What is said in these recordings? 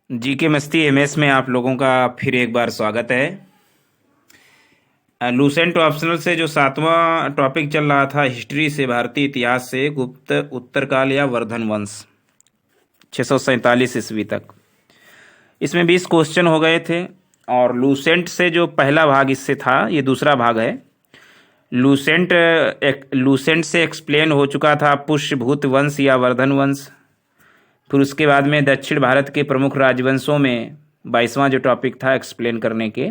जी के मस्ती एमएस में आप लोगों का फिर एक बार स्वागत है। लूसेंट ऑप्शनल से जो 7वां टॉपिक चल रहा था, हिस्ट्री से, भारतीय इतिहास से गुप्त उत्तरकाल या वर्धन वंश 647 ईस्वी तक, इसमें 20 क्वेश्चन हो गए थे। और लूसेंट से जो पहला भाग इससे था, ये दूसरा भाग है। लूसेंट से एक्सप्लेन हो चुका था पुष्यभूत वंश या वर्धन वंश। फिर उसके बाद में दक्षिण भारत के प्रमुख राजवंशों में 22वां जो टॉपिक था एक्सप्लेन करने के,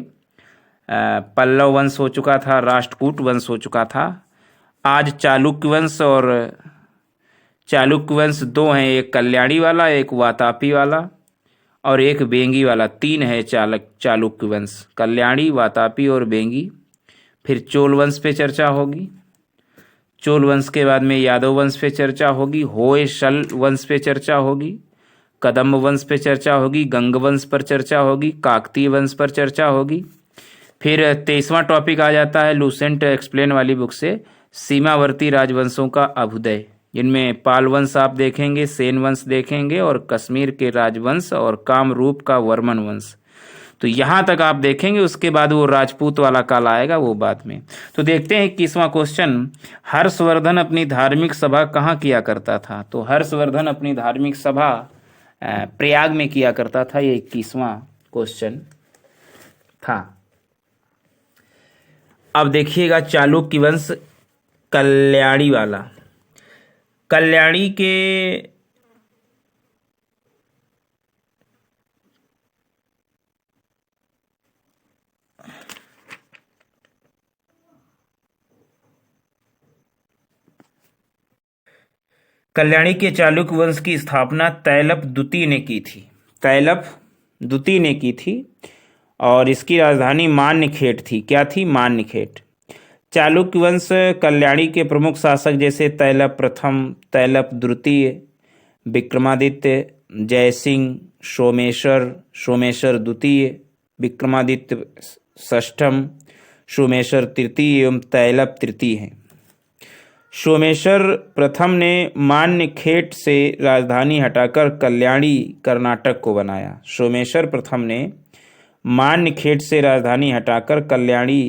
पल्लव वंश हो चुका था, राष्ट्रकूट वंश हो चुका था। आज चालुक्य वंश, और चालुक्य वंश दो हैं, एक कल्याणी वाला, एक वातापी वाला और एक बेंगी वाला। 3 है चालुक्य वंश, कल्याणी, वातापी और बेंगी। फिर चोल वंश पे चर्चा होगी। चोल वंश के बाद में यादव वंश पे चर्चा होगी, होयसल वंश पे चर्चा होगी, कदम्ब वंश पे चर्चा होगी, गंग वंश पर चर्चा होगी, काकतीय वंश पर चर्चा होगी। फिर 23वां टॉपिक आ जाता है लूसेंट एक्सप्लेन वाली बुक से, सीमावर्ती राजवंशों का अभ्युदय, जिनमें पाल वंश आप देखेंगे, सेन वंश देखेंगे और कश्मीर के राजवंश और कामरूप का वर्मन वंश। तो यहां तक आप देखेंगे। उसके बाद वो राजपूत वाला काल आएगा, वो बाद में। तो देखते हैं 21वां क्वेश्चन, हर्षवर्धन अपनी धार्मिक सभा कहाँ किया करता था? तो हर्षवर्धन अपनी धार्मिक सभा प्रयाग में किया करता था। ये 21वां क्वेश्चन था। अब देखिएगा चालुक्य वंश, कल्याणी वाला। कल्याणी के चालुक्य वंश की स्थापना तैलप द्वितीय ने की थी। तैलप द्वितीय ने की थी और इसकी राजधानी मान्यखेट थी। क्या थी? मान्यखेट। चालुक्य वंश कल्याणी के प्रमुख शासक जैसे तैलप प्रथम, तैलप द्वितीय, विक्रमादित्य, जयसिंह, सोमेश्वर द्वितीय, विक्रमादित्य षष्ठम, सोमेश्वर तृतीय एवं तैलप तृतीय हैं। सोमेश्वर प्रथम ने मान्यखेट से राजधानी हटाकर कल्याणी कर्नाटक को बनाया। सोमेश्वर प्रथम ने मान्यखेट से राजधानी हटाकर कल्याणी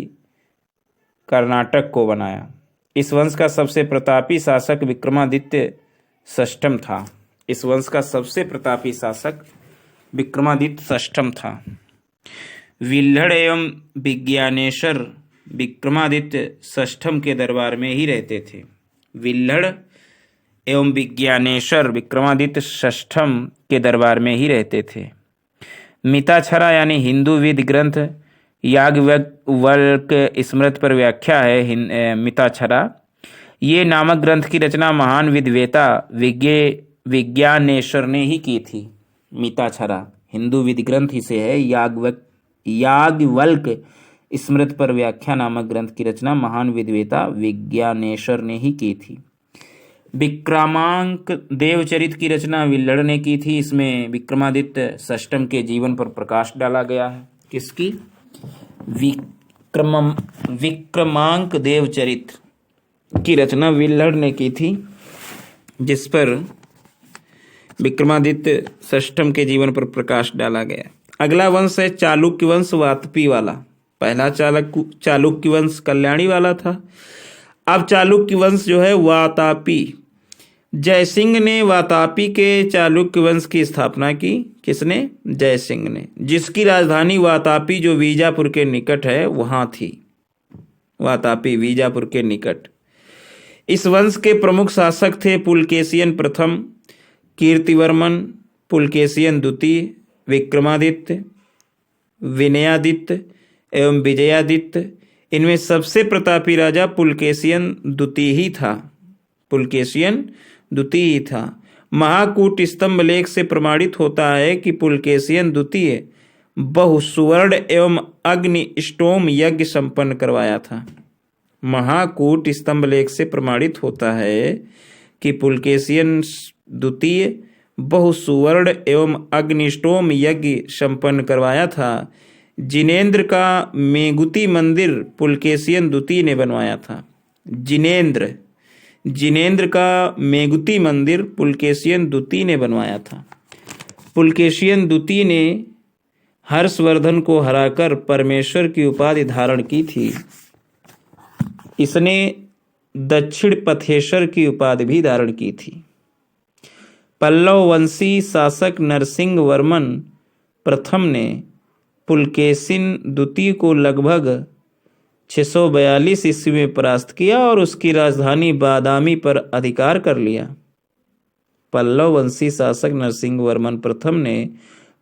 कर्नाटक को बनाया। इस वंश का सबसे प्रतापी शासक विक्रमादित्य षष्ठम था। इस वंश का सबसे प्रतापी शासक विक्रमादित्य षष्ठम था। विल्हड़ एवं विज्ञानेश्वर विक्रमादित्य षष्ठम के दरबार में ही रहते थे। विल्हड़ एवं विज्ञानेश्वर विक्रमादित्य षष्ठम के दरबार में ही रहते थे। मिताक्षरा यानी हिंदू वेद ग्रंथ याज्ञवल्क स्मृत पर व्याख्या है मिताक्षरा। ये नामक ग्रंथ की रचना महान विद्वेता विज्ञानेश्वर ने ही की थी। मिताक्षरा हिंदू विद ग्रंथ ही से है। याज्ञवल्क स्मृत पर व्याख्या नामक ग्रंथ की रचना महान विद्वेता विज्ञानेश्वर ने ही की थी। विक्रमांक देवचरित की रचना विल्हड़ ने की थी। इसमें विक्रमादित्य षष्ठम के जीवन पर प्रकाश डाला गया है। किसकी? विक्रमांक देवचरित की रचना विल्हड़ ने की थी, जिस पर विक्रमादित्य षष्ठम के जीवन पर प्रकाश डाला गया। अगला वंश है चालुक्य वंश, वातापी वाला। पहला चालुक्य वंश कल्याणी वाला था। अब चालुक्य वंश जो है वातापी। जयसिंह ने वातापी के चालुक्य वंश की स्थापना की। किसने? जयसिंह ने, जिसकी राजधानी वातापी जो बीजापुर के निकट है वहां थी। वातापी बीजापुर के निकट। इस वंश के प्रमुख शासक थे पुलकेशियन प्रथम, कीर्तिवर्मन, पुलकेशियन द्वितीय, विक्रमादित्य, विनयादित्य एवं विजयादित्य। इनमें सबसे प्रतापी राजा पुलकेशियन द्वितीय ही था। पुलकेशियन द्वितीय ही था। महाकूट स्तंभ लेख से प्रमाणित होता है कि पुलकेशियन द्वितीय बहुसुवर्ण एवं अग्निष्टोम यज्ञ संपन्न करवाया था। महाकूट स्तंभ लेख से प्रमाणित होता है कि पुलकेशियन द्वितीय बहुसुवर्ण एवं अग्निष्टोम यज्ञ संपन्न करवाया था। जिनेन्द्र का मेगुती मंदिर पुलकेशियन द्वितीय ने बनवाया था। जिनेन्द्र का मेगुती मंदिर पुलकेशियन द्वितीय ने बनवाया था। पुलकेशियन द्वितीय ने हर्षवर्धन को हराकर परमेश्वर की उपाधि धारण की थी। इसने दक्षिण पथेश्वर की उपाधि भी धारण की थी। पल्लव वंशी शासक नरसिंह वर्मन प्रथम ने पुलकेशिन द्वितीय को लगभग 642 ईस्वी में परास्त किया और उसकी राजधानी बादामी पर अधिकार कर लिया। पल्लव वंशी शासक नरसिंह वर्मन प्रथम ने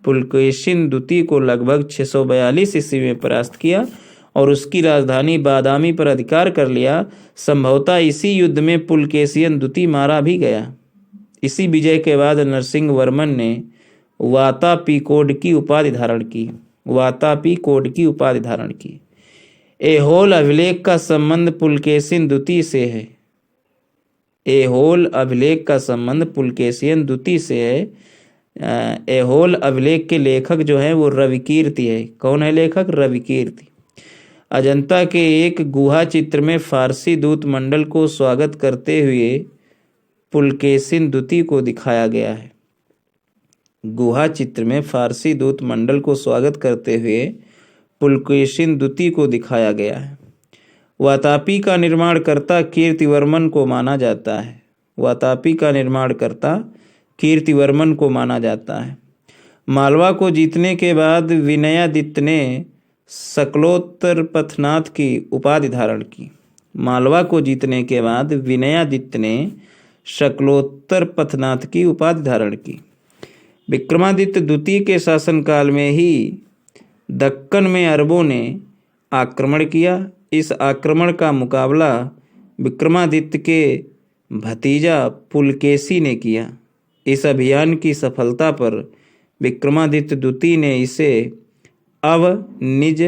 पुलकेशिन द्वितीय को लगभग 642 ईस्वी में परास्त किया और उसकी राजधानी बादामी पर अधिकार कर लिया। संभवतः इसी युद्ध में पुलकेशियन द्वितीय मारा भी गया। इसी विजय के बाद नरसिंह वर्मन ने वातापीकोड की उपाधि धारण की। वातापीकोड की उपाधि धारण की। ऐहोल अभिलेख का संबंध पुलकेशिन द्वितीय से है। ऐहोल अभिलेख का संबंध पुलकेशियन द्वितीय से है। ऐहोल अभिलेख के लेखक जो है वो रविकीर्ति है। कौन है लेखक? रविकीर्ति। अजंता के एक गुहा चित्र में फारसी दूत मंडल को स्वागत करते हुए पुलकेशिन द्वितीय को दिखाया गया है। गुहा चित्र में फारसी दूत मंडल को स्वागत करते हुए पुलकेशिन द्वितीय को दिखाया गया है। वातापी का निर्माणकर्ता कीर्तिवर्मन को माना जाता है। वातापी का निर्माणकर्ता कीर्तिवर्मन को माना जाता है। मालवा को जीतने के बाद विनयादित्य ने शकलोत्तर पथनाथ की उपाधि धारण की। मालवा को जीतने के बाद विनयादित्य ने शकलोत्तर पथनाथ की उपाधि धारण की। विक्रमादित्य द्वितीय के शासनकाल में ही दक्कन में अरबों ने आक्रमण किया। इस आक्रमण का मुकाबला विक्रमादित्य के भतीजा पुलकेशी ने किया। इस अभियान की सफलता पर विक्रमादित्य द्वितीय ने इसे अवनिज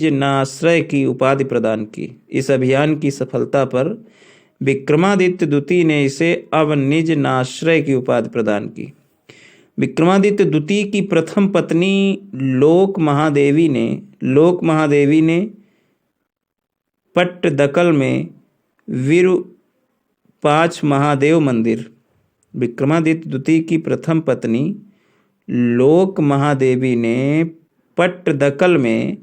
नाश्रय की उपाधि प्रदान की। इस अभियान की सफलता पर विक्रमादित्य द्वितीय ने इसे अवनिज नाश्रय की उपाधि प्रदान की। विक्रमादित्य द्वितीय की प्रथम पत्नी लोक महादेवी ने पट्टदकल में विरूपाक्ष महादेव मंदिर। विक्रमादित्य द्वितीय की प्रथम पत्नी लोक महादेवी ने पट्टदकल में,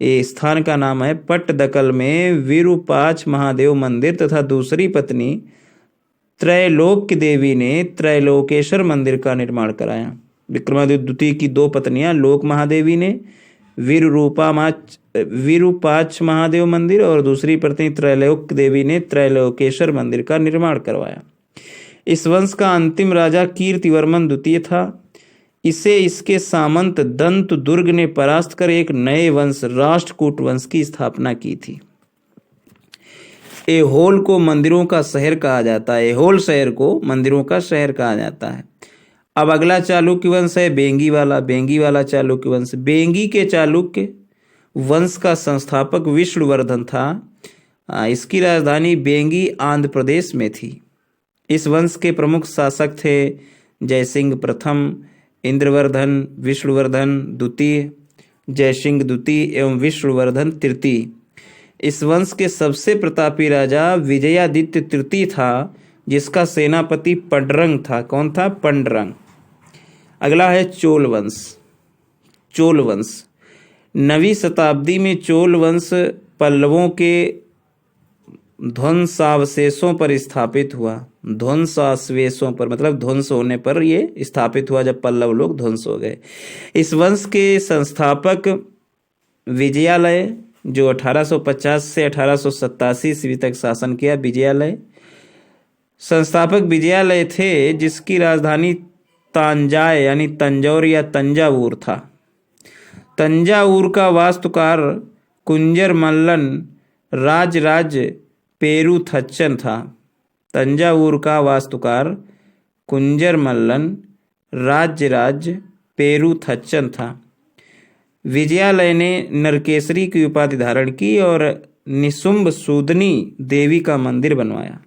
ये स्थान का नाम है, पट्टदकल में विरूपाक्ष महादेव मंदिर तथा दूसरी पत्नी त्रैलोक्य देवी ने त्रैलोकेश्वर मंदिर का निर्माण कराया। विक्रमादित्य द्वितीय की दो पत्नियां लोक महादेवी ने विरूपाक्ष महादेव मंदिर और दूसरी पत्नी त्रैलोक्य देवी ने त्रैलोकेश्वर मंदिर का निर्माण करवाया। इस वंश का अंतिम राजा कीर्तिवर्मन द्वितीय था। इसे इसके सामंत दंत दुर्ग ने परास्त कर एक नए वंश राष्ट्रकूट वंश की स्थापना की थी। ऐहोल को मंदिरों का शहर कहा जाता है। ऐहोल शहर को मंदिरों का शहर कहा जाता है। अब अगला चालुक्य वंश है बेंगी वाला चालुक्य वंश। बेंगी के चालुक्य वंश का संस्थापक विष्णुवर्धन था। इसकी राजधानी बेंगी आंध्र प्रदेश में थी। इस वंश के प्रमुख शासक थे जयसिंह प्रथम, इंद्रवर्धन, विष्णुवर्धन द्वितीय, जयसिंह द्वितीय एवं विष्णुवर्धन तृतीय। इस वंश के सबसे प्रतापी राजा विजयादित्य तृतीय था, जिसका सेनापति पंडरंग था। कौन था? पंडरंग। अगला है चोल वंश। चोल वंश 9वीं शताब्दी में चोल वंश पल्लवों के ध्वंसावशेषों पर स्थापित हुआ। ध्वंसावशेषों पर मतलब ध्वंस होने पर ये स्थापित हुआ, जब पल्लव लोग ध्वंस हो गए। इस वंश के संस्थापक विजयालय, जो 1850 से 1887 ईस्वी तक शासन किया। विजयालय संस्थापक विजयालय थे, जिसकी राजधानी तांजाय यानी तंजौर या तंजावुर था। तंजावुर का वास्तुकार कुंजर मल्लन राज पेरुथच्चन था। तंजावुर का वास्तुकार कुंजर मल्लन राज पेरुथच्चन था। विजयालय ने नरकेसरी की उपाधि धारण की और निशुंभ सूदनी देवी का मंदिर बनवाया।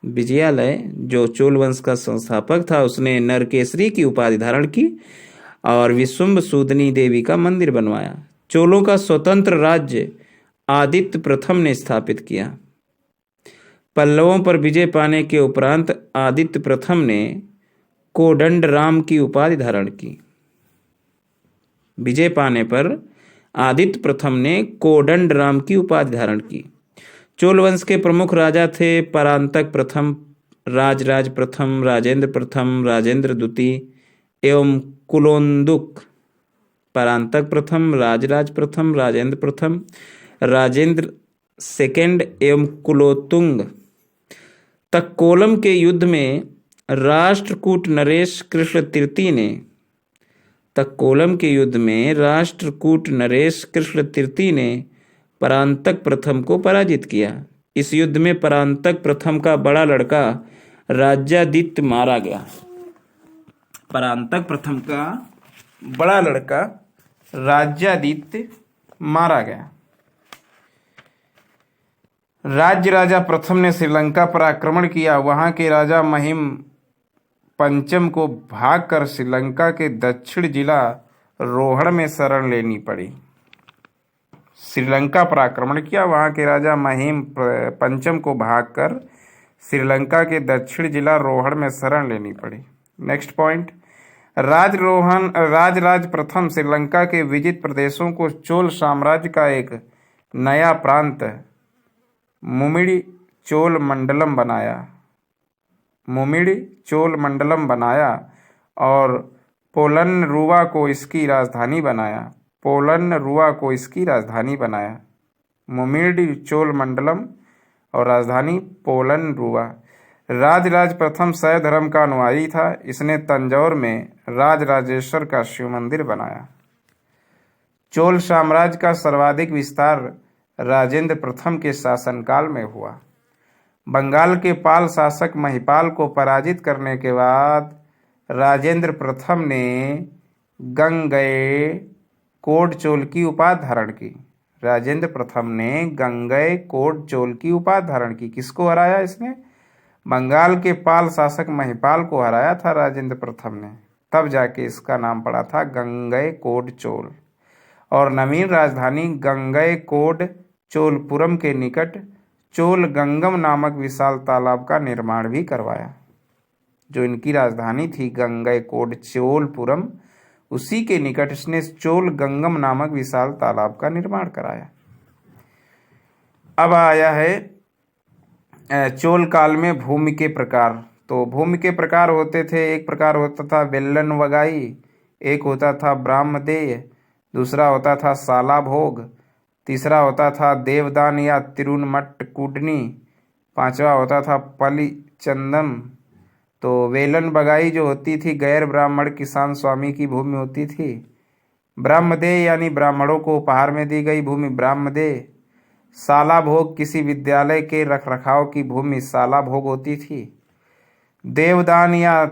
विजयालय जो चोल वंश का संस्थापक था, उसने नरकेसरी की उपाधि धारण की और विशुंभ सूदनी देवी का मंदिर बनवाया। चोलों का स्वतंत्र राज्य आदित्य प्रथम ने स्थापित किया। पल्लवों पर विजय पाने के उपरांत आदित्य प्रथम ने कोदंडराम की उपाधि धारण की। विजय पाने पर आदित्य प्रथम ने कोदंडराम की उपाधि धारण की। चोल वंश के प्रमुख राजा थे परांतक प्रथम, राजराज प्रथम, राजेंद्र प्रथम, राजेंद्र द्वितीय एवं कुलोन्दुक। परांतक प्रथम, राजराज प्रथम, राजेंद्र प्रथम, राजेंद्र सेकंड एवं कुलोतुंग। तक्कोलम के युद्ध में राष्ट्रकूट नरेश कृष्ण तृतीय ने तक्कोलम के युद्ध में राष्ट्रकूट नरेश कृष्ण तृतीय ने परांतक प्रथम को पराजित किया। इस युद्ध में परांतक प्रथम का बड़ा लड़का राज्यादित्य मारा गया। परांतक प्रथम का बड़ा लड़का राज्यादित्य मारा गया। राज्य राजा प्रथम ने श्रीलंका पर आक्रमण किया। वहां के राजा महिम पंचम को भागकर श्रीलंका के दक्षिण जिला रोहड़ में शरण लेनी पड़ी। श्रीलंका पर आक्रमण किया, वहां के राजा महिम पंचम को भागकर श्रीलंका के दक्षिण जिला रोहड़ में शरण लेनी पड़ी। नेक्स्ट पॉइंट, राजराज प्रथम श्रीलंका के विजित प्रदेशों को चोल साम्राज्य का एक नया प्रांत मुमिड़ी चोल मंडलम बनाया और पोलनरुवा को इसकी राजधानी बनाया। मुमिड़ी चोल मंडलम और राजधानी पोलनरुवा। राजराज प्रथम शैव धर्म का अनुयायी था। इसने तंजौर में राजराजेश्वर का शिव मंदिर बनाया। चोल साम्राज्य का सर्वाधिक विस्तार राजेंद्र प्रथम के शासनकाल में हुआ। बंगाल के पाल शासक महिपाल को पराजित करने के बाद राजेंद्र प्रथम ने गंगैकोंड चोल की उपाधि धारण की। किसको हराया इसने? बंगाल के पाल शासक महिपाल को हराया था राजेंद्र प्रथम ने, तब जाके इसका नाम पड़ा था गंगैकोंड चोल। और नवीन राजधानी गंगैकोंड चोलपुरम के निकट चोल गंगम नामक विशाल तालाब का निर्माण भी करवाया। जो इनकी राजधानी थी गंगैकोंड चोलपुरम, उसी के निकट इसने चोल गंगम नामक विशाल तालाब का निर्माण कराया। अब आया है चोल काल में भूमि के प्रकार। तो भूमि के प्रकार होते थे, एक प्रकार होता था वेल्लन वगाई, एक होता था ब्राह्मदेय, दूसरा होता था साला भोग, तीसरा होता था देवदान या तिरुनमट्ट कूडनी, पांचवा होता था पली चंदम। तो वेलन बगाई जो होती थी गैर ब्राह्मण किसान स्वामी की भूमि होती थी। ब्राह्मदेय यानी ब्राह्मणों को उपहार में दी गई भूमि ब्राह्मदेय। साला भोग किसी विद्यालय के रखरखाव की भूमि साला भोग होती थी। देवदान या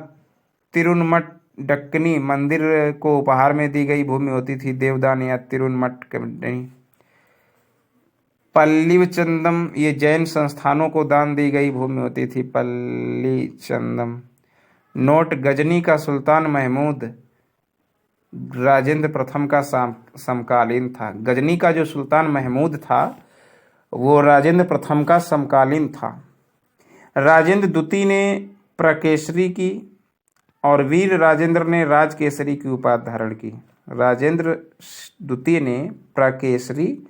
तिरुनमठ डक्कनी मंदिर को उपहार में दी गई भूमि होती थी देवदान या तिरुनमठ। पल्ली चंदम ये जैन संस्थानों को दान दी गई भूमि होती थी पल्ली चंदम। नोट, गजनी का सुल्तान महमूद राजेंद्र प्रथम का समकालीन था। गजनी का जो सुल्तान महमूद था वो राजेंद्र प्रथम का समकालीन था। राजेंद्र द्वितीय ने प्रकेसरी की और वीर राजेंद्र ने राजकेसरी की उपाधि धारण की। राजेंद्र द्वितीय ने प्रकेसरी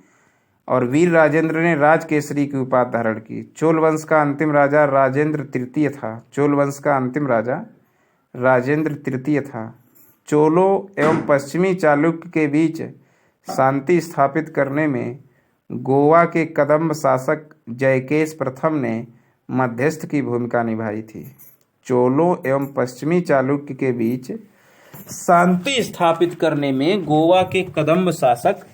और वीर राजेंद्र ने राजकेसरी की उपाधि धारण की। चोल वंश का अंतिम राजा राजेंद्र तृतीय था। चोलों एवं पश्चिमी चालुक्य के बीच शांति स्थापित करने में गोवा के कदम्ब शासक जयकेश प्रथम ने मध्यस्थ की भूमिका निभाई थी। चोलों एवं पश्चिमी चालुक्य के बीच शांति स्थापित करने में गोवा के कदम्ब शासक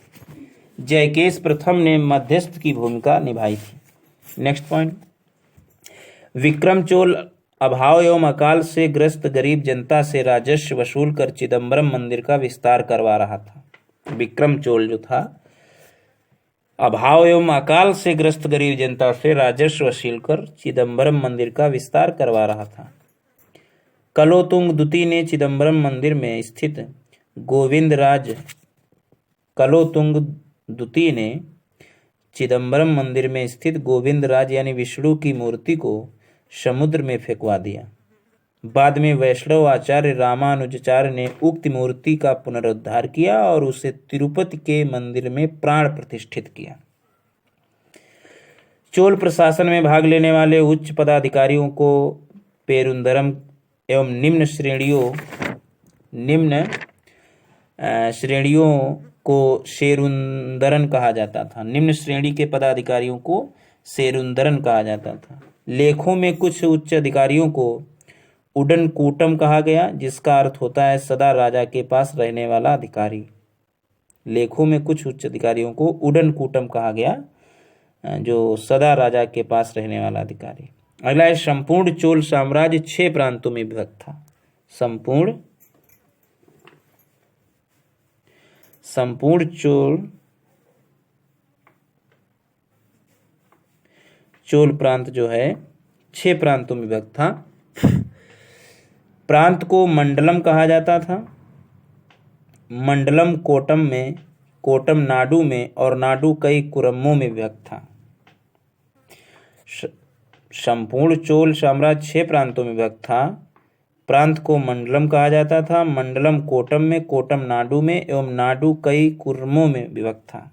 जयकेश प्रथम ने मध्यस्थ की भूमिका निभाई थी। नेक्स्ट पॉइंट, विक्रम चोल अभाव एवं अकाल से ग्रस्त गरीब जनता से राजस्व वसूल कर चिदम्बरम मंदिर का विस्तार करवा रहा था। विक्रम चोल जो था अभाव एवं अकाल से ग्रस्त गरीब जनता से राजस्व वसूल कर चिदम्बरम मंदिर का विस्तार करवा रहा था। कलोतुंग द्वितीय ने चिदम्बरम मंदिर में स्थित गोविंदराज कलोतुंग द्वितीय ने चिदम्बरम मंदिर में स्थित गोविंदराज यानी विष्णु की मूर्ति को समुद्र में फेंकवा दिया। बाद में वैष्णव आचार्य रामानुजाचार्य ने उक्त मूर्ति का पुनरुद्धार किया और उसे तिरुपति के मंदिर में प्राण प्रतिष्ठित किया। चोल प्रशासन में भाग लेने वाले उच्च पदाधिकारियों को पेरुंदरम एवं निम्न श्रेणियों को शेरुंदरन कहा जाता था। निम्न श्रेणी के पदाधिकारियों को शेरुंदरन कहा जाता था। लेखों में कुछ उच्च अधिकारियों को उडनकूटम कहा गया, जिसका अर्थ होता है सदा राजा के पास रहने वाला अधिकारी। लेखों में कुछ उच्च अधिकारियों को उडनकूटम कहा गया, जो सदा राजा के पास रहने वाला अधिकारी। अगला है संपूर्ण चोल साम्राज्य 6 प्रांतों में विभक्त था। संपूर्ण चोल प्रांत जो है 6 प्रांतों में विभक्त था। प्रांत को मंडलम कहा जाता था। मंडलम कोटम नाडु में और नाडु कई कुरम्मों में विभक्त था। संपूर्ण चोल साम्राज्य 6 प्रांतों में विभक्त था। प्रांत को मंडलम कहा जाता था। मंडलम कोटम में, कोटम नाडु में एवं नाडु कई कुरम्मों में विभक्त था।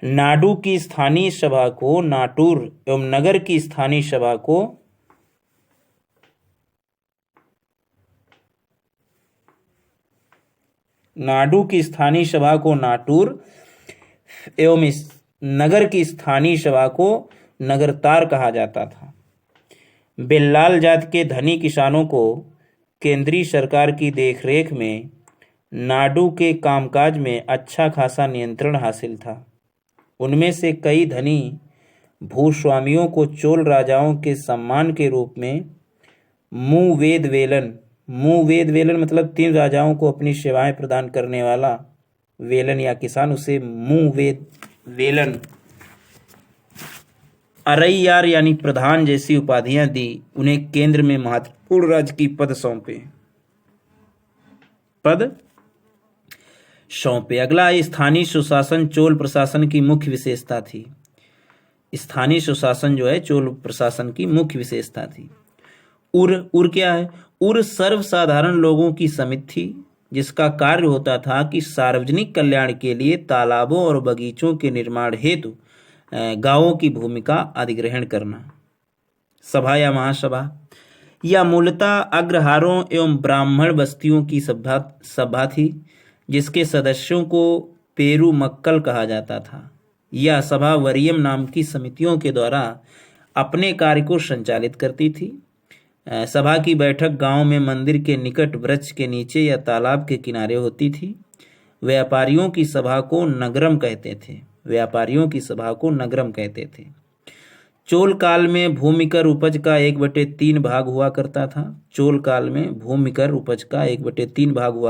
नाडु की स्थानीय सभा को नाटुर एवं नगर की स्थानीय सभा को नाटुर एवं नगर की स्थानीय सभा को नगरतार कहा जाता था। बेल्लाल जात के धनी किसानों को केंद्रीय सरकार की देखरेख में नाडु के कामकाज में अच्छा खासा नियंत्रण हासिल था। उनमें से कई धनी भूस्वामियों को चोल राजाओं के सम्मान के रूप में मुवेद वेलन मतलब 3 राजाओं को अपनी सेवाएं प्रदान करने वाला वेलन या किसान, उसे मुवेद वेलन, अरैयार यानी प्रधान जैसी उपाधियां दी। उन्हें केंद्र में महत्वपूर्ण राज्य की पद सौंपे। अगला स्थानीय सुशासन चोल प्रशासन की मुख्य विशेषता थी। स्थानीय सुशासन जो है चोल प्रशासन की मुख्य विशेषता थी। उर क्या है? उर सर्वसाधारण लोगों की समिति थी, जिसका कार्य होता था कि सार्वजनिक कल्याण के लिए तालाबों और बगीचों के निर्माण हेतु गांवों की भूमिका अधिग्रहण करना। सभा या महासभा या मूलतः अग्रहारों एवं ब्राह्मण बस्तियों की सभा थी, जिसके सदस्यों को पेरुमक्कल कहा जाता था। यह सभा वरियम नाम की समितियों के द्वारा अपने कार्य को संचालित करती थी। सभा की बैठक गांव में मंदिर के निकट वृक्ष के नीचे या तालाब के किनारे होती थी। व्यापारियों की सभा को नगरम कहते थे। चोल काल में भूमिकर उपज का 1/3 भाग हुआ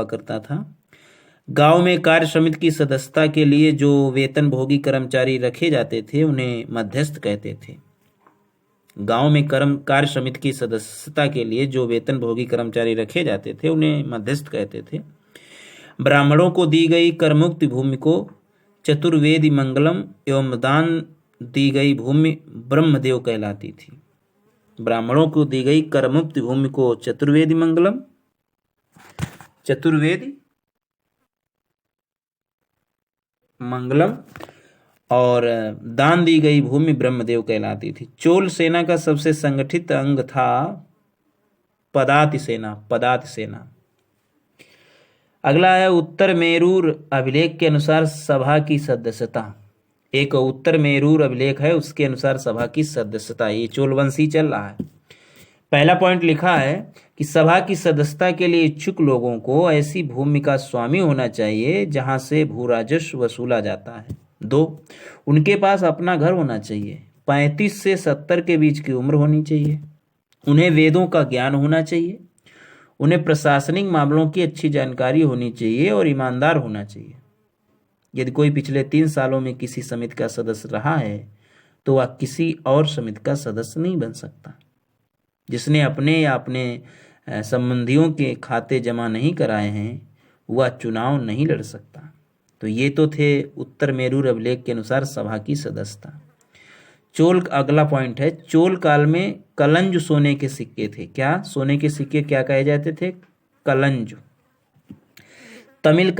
करता था। गांव में कार्य समिति की सदस्यता के लिए जो वेतनभोगी कर्मचारी रखे जाते थे, उन्हें मध्यस्थ कहते थे। कार्य समिति की सदस्यता के लिए जो वेतनभोगी कर्मचारी रखे जाते थे, उन्हें मध्यस्थ कहते थे। ब्राह्मणों को दी गई करमुक्ति भूमि को चतुर्वेदी मंगलम एवं दान दी गई भूमि ब्रह्मदेव कहलाती थी। ब्राह्मणों को दी गई करमुक्ति भूमि को चतुर्वेदी मंगलम और दान दी गई भूमि ब्रह्मदेव कहलाती थी। चोल सेना का सबसे संगठित अंग था पदाति सेना। अगला है उत्तर मेरूर अभिलेख के अनुसार सभा की सदस्यता। एक उत्तर मेरूर अभिलेख है, उसके अनुसार सभा की सदस्यता, ये चोलवंशी चल रहा है। पहला पॉइंट लिखा है कि सभा की सदस्यता के लिए इच्छुक लोगों को ऐसी भूमि का स्वामी होना चाहिए जहां से भू राजस्व वसूला जाता है। 2, उनके पास अपना घर होना चाहिए। 35 से 70 के बीच की उम्र होनी चाहिए। उन्हें वेदों का ज्ञान होना चाहिए। उन्हें प्रशासनिक मामलों की अच्छी जानकारी होनी चाहिए और ईमानदार होना चाहिए। यदि कोई पिछले 3 सालों में किसी समिति का सदस्य रहा है तो वह किसी और समिति का सदस्य नहीं बन सकता। जिसने अपने या अपने संबंधियों के खाते जमा नहीं कराए हैं वह चुनाव नहीं लड़ सकता। तो ये तो थे उत्तर मेरूर अभिलेख के अनुसार सभा की सदस्यता। चोल, अगला पॉइंट है, चोल काल में कलंज सोने के सिक्के थे। क्या सोने के सिक्के क्या कहे जाते थे? कलंज। तमिल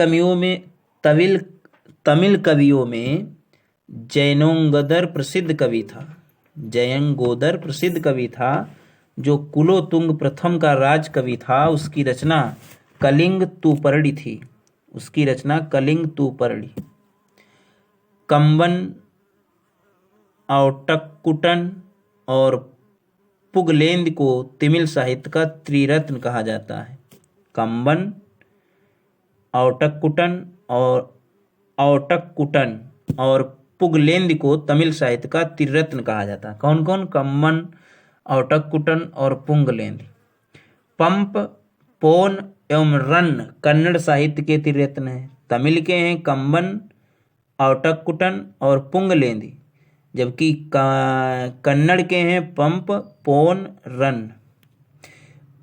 कवियों में जयंगोदर प्रसिद्ध कवि था। जयंगोदर प्रसिद्ध कवि था जो कुलोतुंग प्रथम का राज कवि था। उसकी रचना कलिंग तूपर्णी थी। उसकी रचना कलिंग तूपर्णी। कंबन, औटक्कुटन और पुगलेंद को तमिल साहित्य का त्रिरत्न कहा जाता है। कंबन, औटक्कुटन और पुगलेंद को तमिल साहित्य का त्रिरत्न कहा जाता है। कौन कौन? कंबन, औटक्कुटन और पुगलेंद। पंप, पोन एवं रन्न कन्नड़ साहित्य के त्रिरत्न हैं। तमिल के हैं कंबन, औटक्कुटन और पुगलेंद, जबकि कन्नड़ के हैं पंप, पोन, रन्न।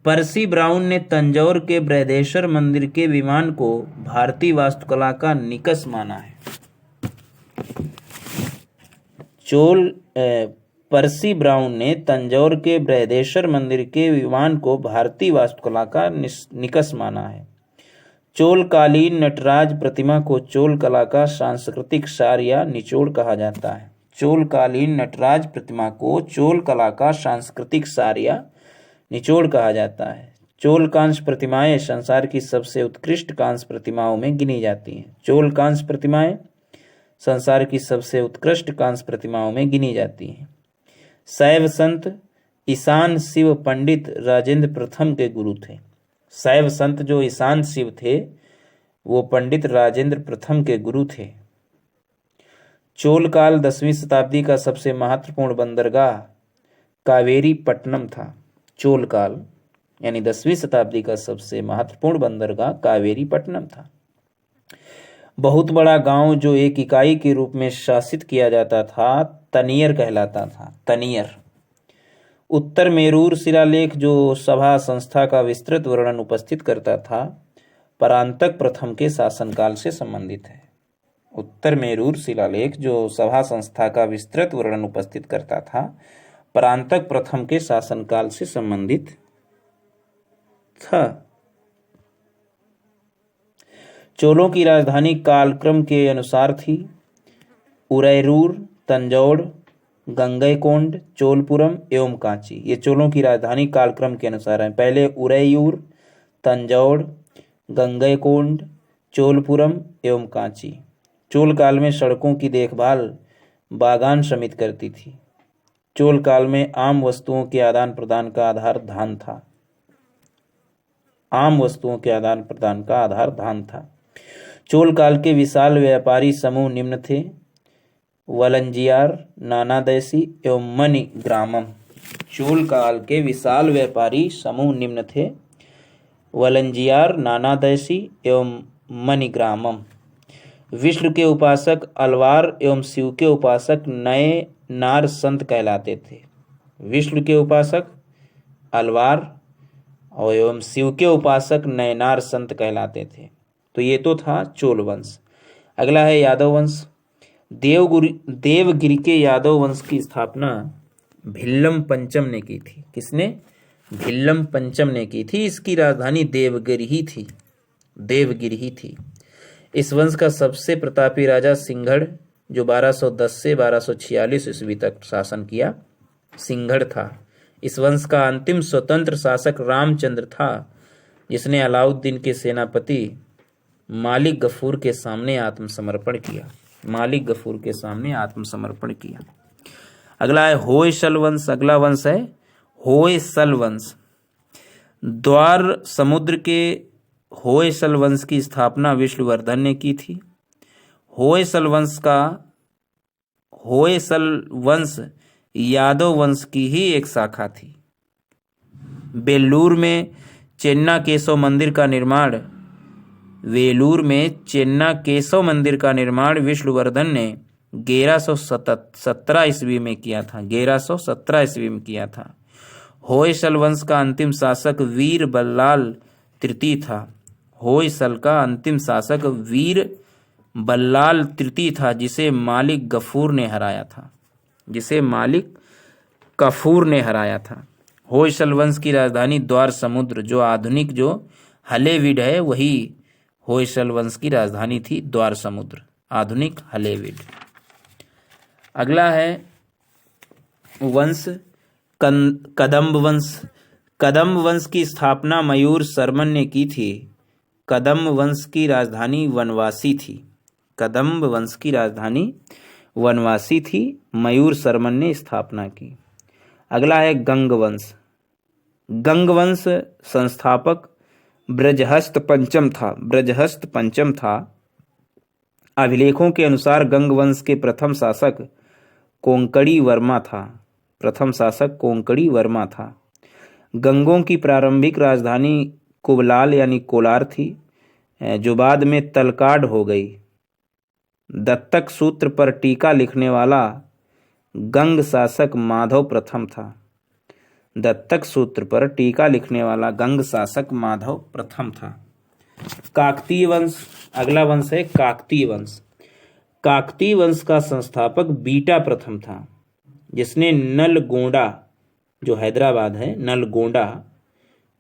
पर्सी ब्राउन ने तंजौर के बृहदेश्वर मंदिर के विमान को भारतीय वास्तुकला का निकष माना है। पर्सी ब्राउन ने तंजौर के बृहदेश्वर मंदिर के विमान को भारतीय वास्तुकला का निकष माना है। चोलकालीन नटराज प्रतिमा को चोल कला का सांस्कृतिक सार या निचोड़ कहा जाता है। चोलकालीन नटराज प्रतिमा को चोल कला का सांस्कृतिक सार या निचोड़ कहा जाता है। चोल कांस्य प्रतिमाएं संसार की सबसे उत्कृष्ट कांस्य प्रतिमाओं में गिनी जाती हैं। चोल कांस्य प्रतिमाएं संसार की सबसे उत्कृष्ट कांस्य प्रतिमाओं में गिनी जाती हैं। शैव संत ईशान शिव पंडित राजेंद्र प्रथम के गुरु थे। शैव संत जो ईशान शिव थे वो पंडित राजेंद्र प्रथम के गुरु थे। चोल काल 10वीं शताब्दी का सबसे महत्वपूर्ण बंदरगाह कावेरी पट्टनम था। चोल काल यानी 10वीं शताब्दी का सबसे महत्वपूर्ण बंदरगाह कावेरी पट्टनम था। बहुत बड़ा गांव जो एक इकाई के रूप में शासित किया जाता था तनियर कहलाता था। तनियर। उत्तर मेरूर शिलालेख जो सभा संस्था का विस्तृत वर्णन उपस्थित करता था परांतक प्रथम के शासनकाल से संबंधित है। उत्तर मेरूर शिलालेख जो सभा संस्था का विस्तृत वर्णन उपस्थित करता था परांतक प्रथम के शासनकाल से संबंधित था। चोलों की राजधानी कालक्रम के अनुसार थी उरैरूर, तंजौर, गंगैकोंड, चोलपुरम एवं कांची। ये चोलों की राजधानी कालक्रम के अनुसार है। पहले उरैयूर, तंजौर, गंगैकोंड, चोलपुरम एवं कांची। चोल काल में सड़कों की देखभाल बागान समिति करती थी। चोल काल में आम वस्तुओं के आदान प्रदान का आधार धान था। आम वस्तुओं के आदान प्रदान का आधार धान था। चोल काल के विशाल व्यापारी समूह निम्न थे: वलंजियार, नानादेशी एवं मणिग्रामम। चोल काल के विशाल व्यापारी समूह निम्न थे: वलंजियार, नानादेशी एवं मणिग्रामम। विष्णु के उपासक अलवार एवं शिव के उपासक नए नार संत कहलाते थे। विष्णु के उपासक अलवार और एवं शिव के उपासक नयनार संत कहलाते थे। तो ये तो था चोल वंश। अगला है यादव वंश। देवगिरी के यादव वंश की स्थापना भिल्लम पंचम ने की थी। किसने? भिल्लम पंचम ने की थी। इसकी राजधानी देवगिरी ही थी। देवगिरी ही थी। इस वंश का सबसे प्रतापी राजा सिंघड़ जो 1210 से 1246 ईस्वी तक शासन किया, सिंघड़ था। इस वंश का अंतिम स्वतंत्र शासक रामचंद्र था जिसने अलाउद्दीन के सेनापति मालिक गफूर के सामने आत्मसमर्पण किया। मालिक गफूर के सामने आत्मसमर्पण किया। अगला है होयसल वंश। अगला वंश है होयसल वंश। द्वार समुद्र के होयसल वंश की स्थापना विष्णुवर्धन ने की थी। होयसल वंश यादव वंश की ही एक शाखा थी। वेलूर में चेन्ना केशव मंदिर का निर्माण विष्णुवर्धन ने 1117 ईस्वी में किया था। 1117 ईस्वी में किया था। होयसल वंश का अंतिम शासक वीर बल्लाल तृतीय था। होयसल का अंतिम शासक वीर बल्लाल तृतीय था, जिसे मालिक गफूर ने हराया था, जिसे मालिक कफूर ने हराया था। होयसल वंश की राजधानी द्वार समुद्र, जो आधुनिक जो हलेविड है वही होयसल वंश की राजधानी थी, द्वार समुद्र, आधुनिक हलेविड। अगला है वंश कदम्ब वंश। कदम्ब वंश की स्थापना मयूर शर्मन ने की थी। कदम्ब वंश की राजधानी वनवासी थी। कदम्ब वंश की राजधानी वनवासी थी, मयूर शर्मन ने स्थापना की। अगला है गंग वंश। गंग वंश संस्थापक ब्रजहस्त पंचम था। ब्रजहस्त पंचम था। अभिलेखों के अनुसार गंग वंश के प्रथम शासक कोंकणी वर्मा था। प्रथम शासक कोंकणी वर्मा था। गंगों की प्रारंभिक राजधानी कुबलाल यानी कोलार थी, जो बाद में तलकाड हो गई। दत्तक सूत्र पर टीका लिखने वाला गंग शासक माधव प्रथम था। दत्तक सूत्र पर टीका लिखने वाला गंग शासक माधव प्रथम था। काकतीय वंश। अगला वंश है काकतीय वंश। काकतीय वंश का संस्थापक बीटा प्रथम था, जिसने नलगोंडा, जो हैदराबाद है, नलगोंडा।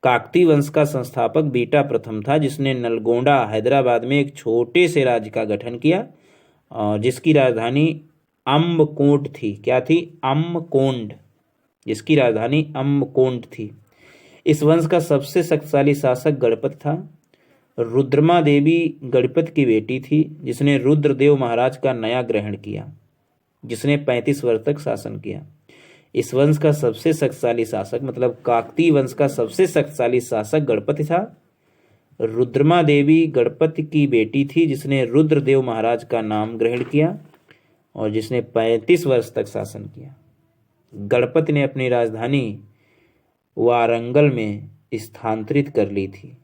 काकतीय वंश का संस्थापक बीटा प्रथम था, जिसने नलगोंडा हैदराबाद में एक छोटे से राज्य का गठन किया, जिसकी राजधानी अम्बकोंड थी। क्या थी? अम्बकोंड, जिसकी राजधानी अम्बकोंड थी। इस वंश का सबसे शक्तिशाली शासक गणपत था। रुद्रमा देवी गणपत की बेटी थी, जिसने रुद्रदेव महाराज का नया ग्रहण किया, जिसने 35 वर्ष तक शासन किया। इस वंश का सबसे शक्तिशाली शासक, मतलब काकतीय वंश का सबसे शक्तिशाली शासक गणपति था। रुद्रमा देवी गणपति की बेटी थी, जिसने रुद्रदेव महाराज का नाम ग्रहण किया और जिसने 35 वर्ष तक शासन किया। गणपति ने अपनी राजधानी वारंगल में स्थानांतरित कर ली थी।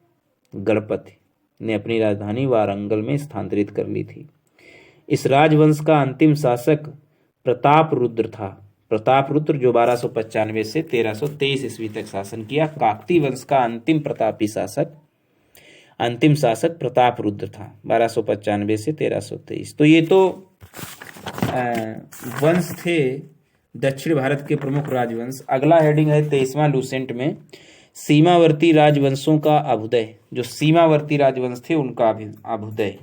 गणपति ने अपनी राजधानी वारंगल में स्थानांतरित कर ली थी। इस राजवंश का अंतिम शासक प्रताप रुद्र था। प्रताप रुद्र, जो 1295 से 1323 ईस्वी तक शासन किया। काकतीय वंश का अंतिम शासक प्रताप रुद्र था, 1295 से 1323। तो ये तो वंश थे दक्षिण भारत के प्रमुख राजवंश। अगला हेडिंग है 23वां लूसेंट में सीमावर्ती राजवंशों का अभ्युदय। जो सीमावर्ती राजवंश थे उनका अभ्युदय।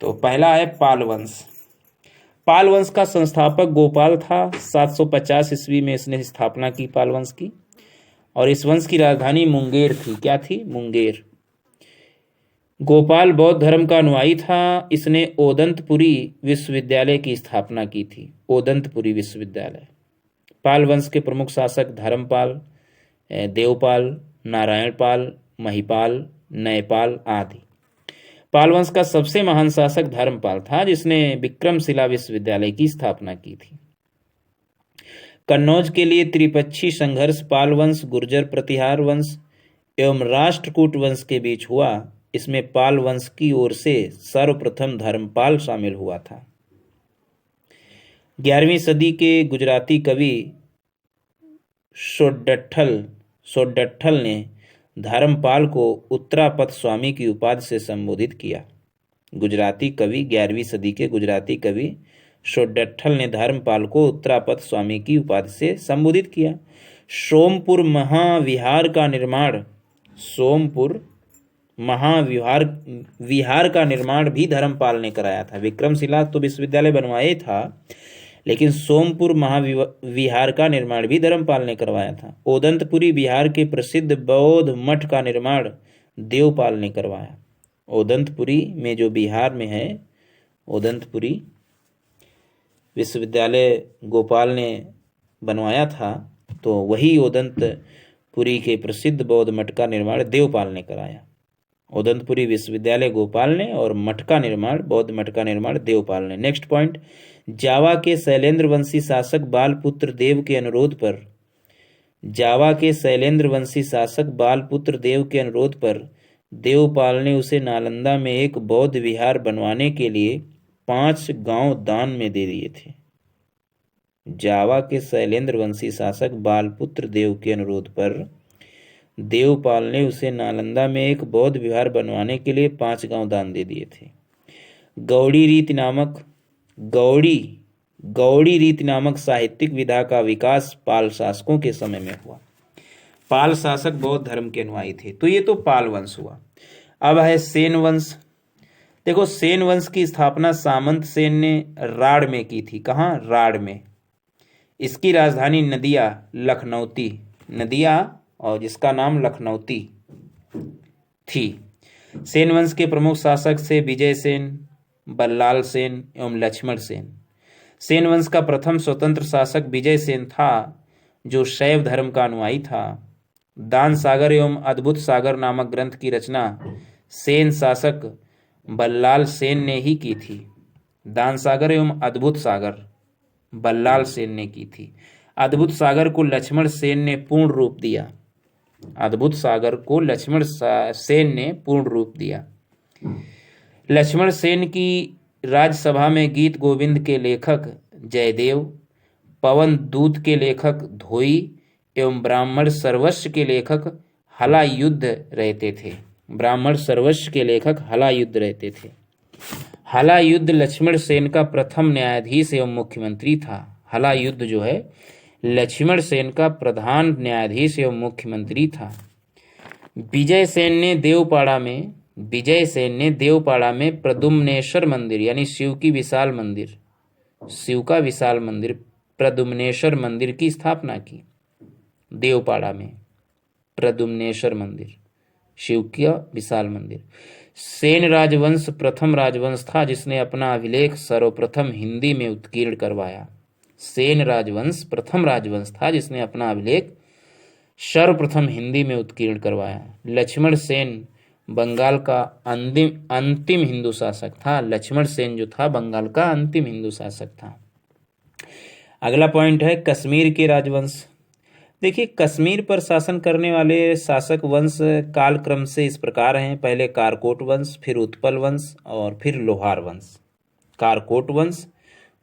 तो पहला है पाल वंश। पाल वंश का संस्थापक गोपाल था। 750 ईस्वी में इसने स्थापना की पाल वंश की, और इस वंश की राजधानी मुंगेर थी। क्या थी? मुंगेर। गोपाल बौद्ध धर्म का अनुयायी था। इसने ओदंतपुरी विश्वविद्यालय की स्थापना की थी। ओदंतपुरी विश्वविद्यालय। पाल वंश के प्रमुख शासक धर्मपाल, देवपाल, नारायणपाल, महिपाल, नयपाल आदि। पाल वंश का सबसे महान शासक धर्मपाल था, जिसने विक्रमशिला विश्वविद्यालय की स्थापना की थी। कन्नौज के लिए त्रिपक्षी संघर्ष पाल वंश, गुर्जर प्रतिहार वंश एवं राष्ट्रकूट वंश के बीच हुआ। इसमें पाल वंश की ओर से सर्वप्रथम धर्मपाल शामिल हुआ था। 11वीं सदी के गुजराती कवि सोड्डठल ने धर्मपाल को उत्तरापथ स्वामी की उपाधि से संबोधित किया। गुजराती कवि 11वीं सदी के गुजराती कवि सोड्डठल ने धर्मपाल को उत्तरापथ स्वामी की उपाधि से संबोधित किया। सोमपुर विहार का निर्माण भी धर्मपाल ने कराया था। विक्रमशिला तो विश्वविद्यालय बनवाया था, लेकिन सोमपुर महाविहार का निर्माण भी धर्मपाल ने करवाया था। ओदंतपुरी बिहार के प्रसिद्ध बौद्ध मठ का निर्माण देवपाल ने करवाया। ओदंतपुरी में जो बिहार में है, ओदंतपुरी विश्वविद्यालय गोपाल ने बनवाया था, तो वही ओदंतपुरी के प्रसिद्ध बौद्ध मठ का निर्माण देवपाल ने कराया। ओदंतपुरी विश्वविद्यालय गोपाल ने और मठ का निर्माण, बौद्ध मठ का निर्माण देवपाल ने। नेक्स्ट पॉइंट, जावा के शैलेंद्र वंशी शासक बालपुत्र देव के अनुरोध पर देवपाल ने उसे नालंदा में एक बौद्ध विहार बनवाने के लिए 5 गांव दान में दे दिए थे। जावा के शैलेंद्र वंशी शासक बालपुत्र देव के अनुरोध पर देवपाल ने उसे नालंदा में एक बौद्ध विहार बनवाने के लिए 5 गांव दान दे दिए थे। गौड़ी रीति नामक साहित्यिक विधा का विकास पाल शासकों के समय में हुआ। पाल शासक बौद्ध धर्म के अनुयायी थे। तो ये तो पाल वंश हुआ। अब है सेन वंश। देखो, सेन वंश की स्थापना सामंत सेन ने राड़ में की थी। कहाँ? राड़ में। इसकी राजधानी नदिया और जिसका नाम लखनऊती थी। सेन वंश के प्रमुख शासक से विजय सेन, बल्लाल सेन एवं लक्ष्मण सेन। सेन वंश का प्रथम स्वतंत्र शासक विजय सेन था, जो शैव धर्म का अनुयायी था। दान सागर एवं अद्भुत सागर नामक ग्रंथ की रचना सेन शासक बल्लाल सेन ने ही की थी। दान सागर एवं अद्भुत सागर बल्लाल सेन ने की थी। अद्भुत सागर को लक्ष्मण सेन ने पूर्ण रूप दिया। अद्भुत सागर को लक्ष्मण सेन ने पूर्ण रूप दिया। लक्ष्मण सेन की राज्यसभा में गीत गोविंद के लेखक जयदेव, पवन दूत के लेखक धोई एवं ब्राह्मण सर्वस्व के लेखक हलायुद्ध रहते थे। ब्राह्मण सर्वस्व के लेखक हलायुद्ध रहते थे। हलायुद्ध लक्ष्मण सेन का प्रथम न्यायाधीश एवं मुख्यमंत्री था। हलायुद्ध जो है लक्ष्मण सेन का प्रधान न्यायाधीश एवं मुख्यमंत्री था। विजय सेन ने देवपाड़ा में प्रद्युम्नेश्वर मंदिर यानी शिव का विशाल मंदिर प्रद्युम्नेश्वर मंदिर की स्थापना की। देवपाड़ा में प्रद्युम्नेश्वर मंदिर, शिव का विशाल मंदिर। सेन राजवंश प्रथम राजवंश था जिसने अपना अभिलेख सर्वप्रथम हिंदी में उत्कीर्ण करवाया। सेन राजवंश प्रथम राजवंश था जिसने अपना अभिलेख सर्वप्रथम हिंदी में उत्कीर्ण करवाया। लक्ष्मण सेन बंगाल का अंतिम हिंदू शासक था। लक्ष्मण सेन जो था बंगाल का अंतिम हिंदू शासक था। अगला पॉइंट है कश्मीर के राजवंश। देखिए, कश्मीर पर शासन करने वाले शासक वंश कालक्रम से इस प्रकार हैं। पहले कारकोट वंश, फिर उत्पल वंश और फिर लोहार वंश। कारकोट वंश,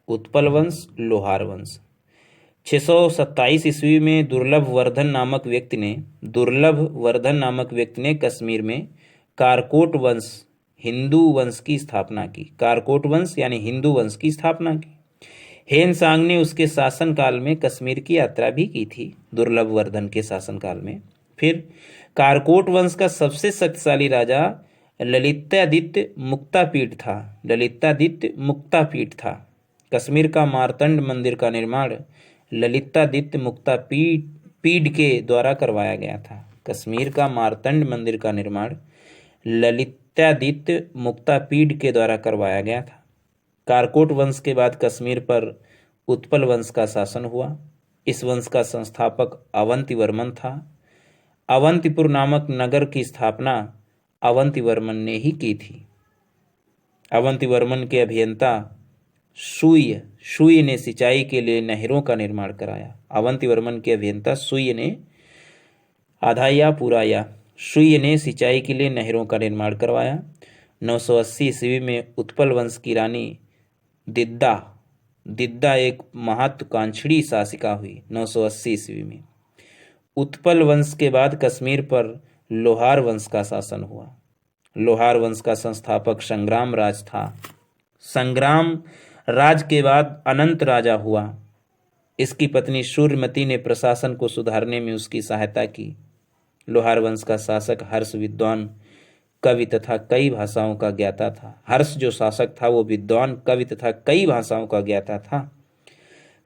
उत्पल वंश, लोहार वंश। 627 ईस्वी में दुर्लभ वर्धन नामक व्यक्ति ने कश्मीर में कारकोट वंश हिंदू वंश की स्थापना की। कारकोट वंश यानी हिंदू वंश की स्थापना की। हेनसांग ने उसके शासनकाल में कश्मीर की यात्रा भी की थी, दुर्लभ वर्धन के शासनकाल में। फिर कारकोट वंश का सबसे शक्तिशाली राजा ललितादित्य मुक्तापीठ था। कश्मीर का मार्तंड मंदिर का निर्माण ललितादित्य मुक्तापीठ के द्वारा करवाया गया था। कश्मीर का मार्तंड मंदिर का निर्माण ललितादित्य मुक्तापीठ के द्वारा करवाया गया था। कारकोट वंश के बाद कश्मीर पर उत्पल वंश का शासन हुआ। इस वंश का संस्थापक अवंतिवर्मन था। अवंतिपुर नामक नगर की स्थापना अवंतिवर्मन ने ही की थी। अवंतिवर्मन के अभियंता सूय ने सिंचाई के लिए नहरों का निर्माण कराया। अवंतिवर्मन के अभियंता सूय ने सिंचाई के लिए नहरों का निर्माण करवाया। 980 ईस्वी में उत्पल वंश की रानी दिद्दा एक महत्वाकांक्षी शासिका हुई। 980 ईस्वी में उत्पल वंश के बाद कश्मीर पर लोहार वंश का शासन हुआ। लोहार वंश का संस्थापक संग्राम राज था। संग्राम राज के बाद अनंत राजा हुआ। इसकी पत्नी सूर्यमती ने प्रशासन को सुधारने में उसकी सहायता की। लोहार वंश का शासक हर्ष विद्वान कवि तथा कई भाषाओं का ज्ञाता था। हर्ष जो शासक था वो विद्वान कवि तथा कई भाषाओं का ज्ञाता था।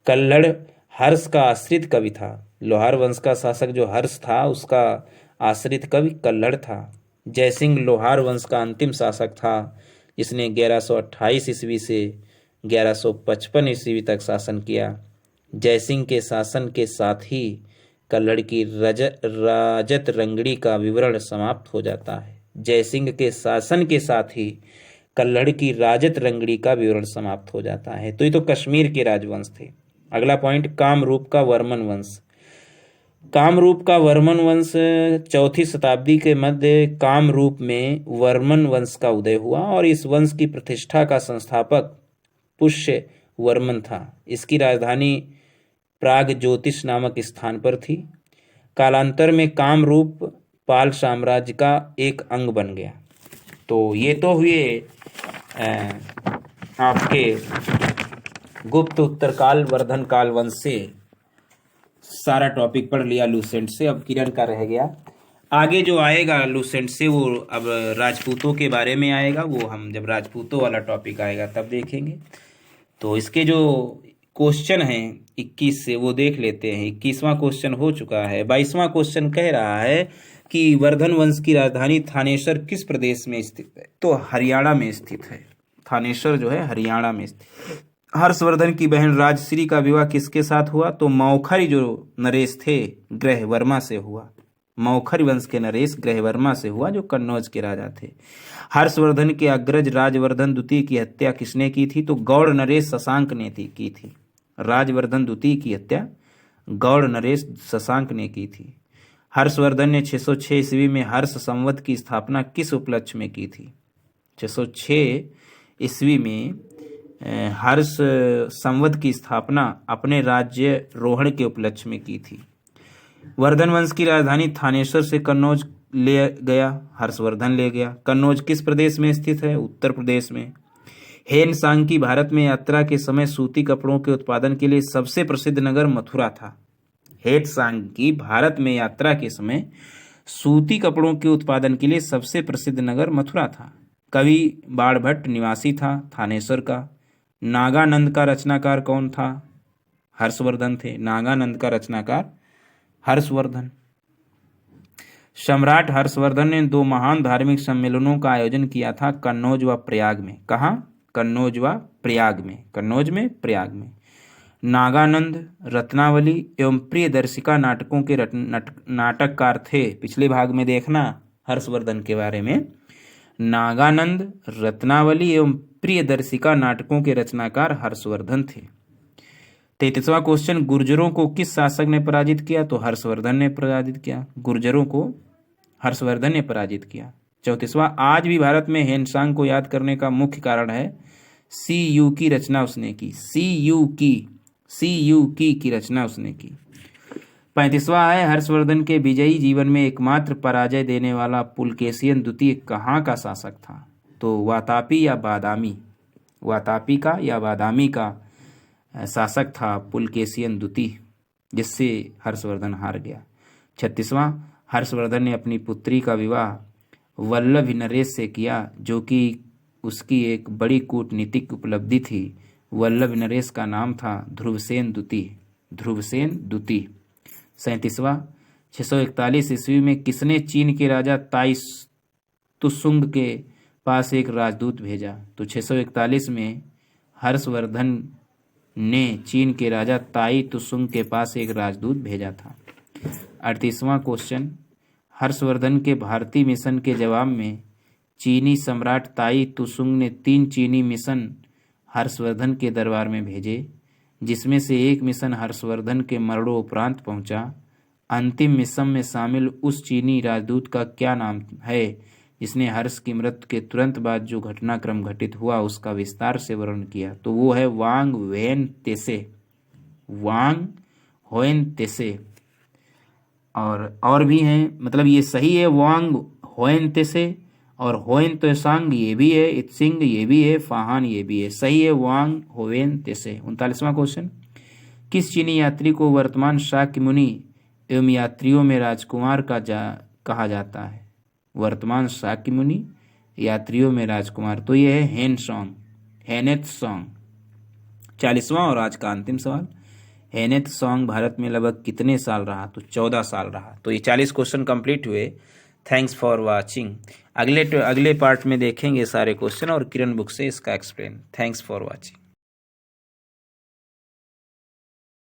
कल्हड़ हर्ष का आश्रित कवि था। लोहार वंश का शासक जो हर्ष था उसका आश्रित कवि कल्हड़ था। जयसिंह लोहार वंश का अंतिम शासक था जिसने 1128 ईस्वी से 1155 ईस्वी तक शासन किया। जयसिंह के शासन के साथ ही कल्हड़ की राजत रंगड़ी का विवरण समाप्त हो जाता है। जयसिंह के शासन के साथ ही कल्हड़ की राजत रंगड़ी का विवरण समाप्त हो जाता है। तो ये तो कश्मीर के राजवंश थे। अगला पॉइंट कामरूप का वर्मन वंश। कामरूप का वर्मन वंश 4वीं शताब्दी के मध्य कामरूप में वर्मन वंश का उदय हुआ और इस वंश की प्रतिष्ठा का संस्थापक पुष्य वर्मन था। इसकी राजधानी प्राग ज्योतिष नामक स्थान पर थी। कालांतर में कामरूप पाल साम्राज्य का एक अंग बन गया। तो ये तो हुए आपके गुप्त उत्तरकाल वर्धन काल वंश से सारा टॉपिक पढ़ लिया लूसेंट से। अब किरण का रह गया। आगे जो आएगा लूसेंट से वो अब राजपूतों के बारे में आएगा, वो हम जब राजपूतों वाला टॉपिक आएगा तब देखेंगे। तो इसके जो क्वेश्चन हैं 21 से वो देख लेते हैं। 21वां क्वेश्चन हो चुका है। 22वां क्वेश्चन कह रहा है कि वर्धन वंश की राजधानी थानेसर किस प्रदेश में स्थित है? तो हरियाणा में स्थित है। थानेसर जो है हरियाणा में स्थित। हर्षवर्धन की बहन राजश्री का विवाह किसके साथ हुआ? तो मौखरी जो नरेश थे ग्रहवर्मा से हुआ। मौखरी वंश के नरेश ग्रहवर्मा से हुआ जो कन्नौज के राजा थे। हर्षवर्धन के अग्रज राजवर्धन द्वितीय की हत्या किसने की थी? तो गौड़ नरेश शशांक ने की थी। राजवर्धन द्वितीय की हत्या गौड़ नरेश शशांक ने की थी। हर्षवर्धन ने 606 ईस्वी में हर्ष संवत की स्थापना किस उपलक्ष्य में की थी? 606 ईस्वी में हर्ष संवत की स्थापना अपने राज्य रोहण के उपलक्ष्य में की थी। वर्धन वंश की राजधानी थानेसर से कन्नौज ले गया, हर्षवर्धन ले गया। कन्नौज किस प्रदेश में स्थित है? उत्तर प्रदेश में। हेन सांग की भारत में यात्रा के समय सूती कपड़ों के उत्पादन के लिए सबसे प्रसिद्ध नगर मथुरा था। हेन सांग की भारत में यात्रा के समय सूती कपड़ों के उत्पादन के लिए सबसे प्रसिद्ध नगर मथुरा था। कवि बाणभट्ट निवासी था थानेसर का। नागानंद का रचनाकार कौन था? हर्षवर्धन थे। नागानंद का रचनाकार हर्षवर्धन। सम्राट हर्षवर्धन ने 2 महान धार्मिक सम्मेलनों का आयोजन किया था कन्नौज व प्रयाग में। कहाँ? कन्नौज व प्रयाग में। कन्नौज में, प्रयाग में। नागानंद रत्नावली एवं प्रियदर्शिका नाटकों के नाटककार थे। पिछले भाग में देखना हर्षवर्धन के बारे में। नागानंद रत्नावली एवं प्रियदर्शिका नाटकों के रचनाकार हर्षवर्धन थे। 33वां क्वेश्चन, गुर्जरों को किस शासक ने पराजित किया? तो हर्षवर्धन ने पराजित किया। गुर्जरों को हर्षवर्धन ने पराजित किया। 34वां, आज भी भारत में हेनसांग को याद करने का मुख्य कारण है CU की रचना उसने की। CU की रचना उसने की। 35वां है, हर्षवर्धन के विजयी जीवन में एकमात्र पराजय देने वाला पुलकेशियन द्वितीय कहाँ का शासक था? तो वातापी या बादामी। वातापी का या बादामी का शासक था पुलकेशियन द्वितीय, जिससे हर्षवर्धन हार गया। 36वां, हर्षवर्धन ने अपनी पुत्री का विवाह वल्लभ नरेश से किया, जो कि उसकी एक बड़ी कूटनीतिक उपलब्धि थी। वल्लभ नरेश का नाम था ध्रुवसेन द्वितीय। ध्रुवसेन द्वितीय। 37वां, 641 ईस्वी में किसने चीन के राजा ताई तुसुंग के पास एक राजदूत भेजा? तो 641 में हर्षवर्धन ने चीन के राजा ताई तुसुंग के पास एक राजदूत भेजा था। 38वां क्वेश्चन, हर्षवर्धन के भारतीय मिशन के जवाब में चीनी सम्राट ताई तुसुंग ने 3 चीनी मिशन हर्षवर्धन के दरबार में भेजे, जिसमें से एक मिशन हर्षवर्धन के मरणोपरांत पहुंचा। अंतिम मिशन में शामिल उस चीनी राजदूत का क्या नाम है जिसने हर्ष की मृत्यु के तुरंत बाद जो घटनाक्रम घटित हुआ उसका विस्तार से वर्णन किया? तो वो है वांग वेन तेसे। वांग होएन तेसे। और भी हैं, मतलब ये सही है। वांग होएन तेसे और होएन तेसांग ये भी है, इत्सिंग ये भी है, फाहान ये भी है। सही है वांग होएन तेसे। 39वां क्वेश्चन, किस चीनी यात्री को वर्तमान शाक्य मुनि एवं यात्रियों में राजकुमार कहा जाता है? वर्तमान शाक्य मुनि, यात्रियों में राजकुमार, तो यह है हेनेत सॉन्ग। 40वां और आज का अंतिम सवाल, हेनेत सॉन्ग भारत में लगभग कितने साल रहा? तो 14 साल रहा। तो ये 40 क्वेश्चन कंप्लीट हुए। Thanks for watching. अगले पार्ट में देखेंगे सारे क्वेश्चन और किरण बुक से इसका एक्सप्लेन। Thanks for watching.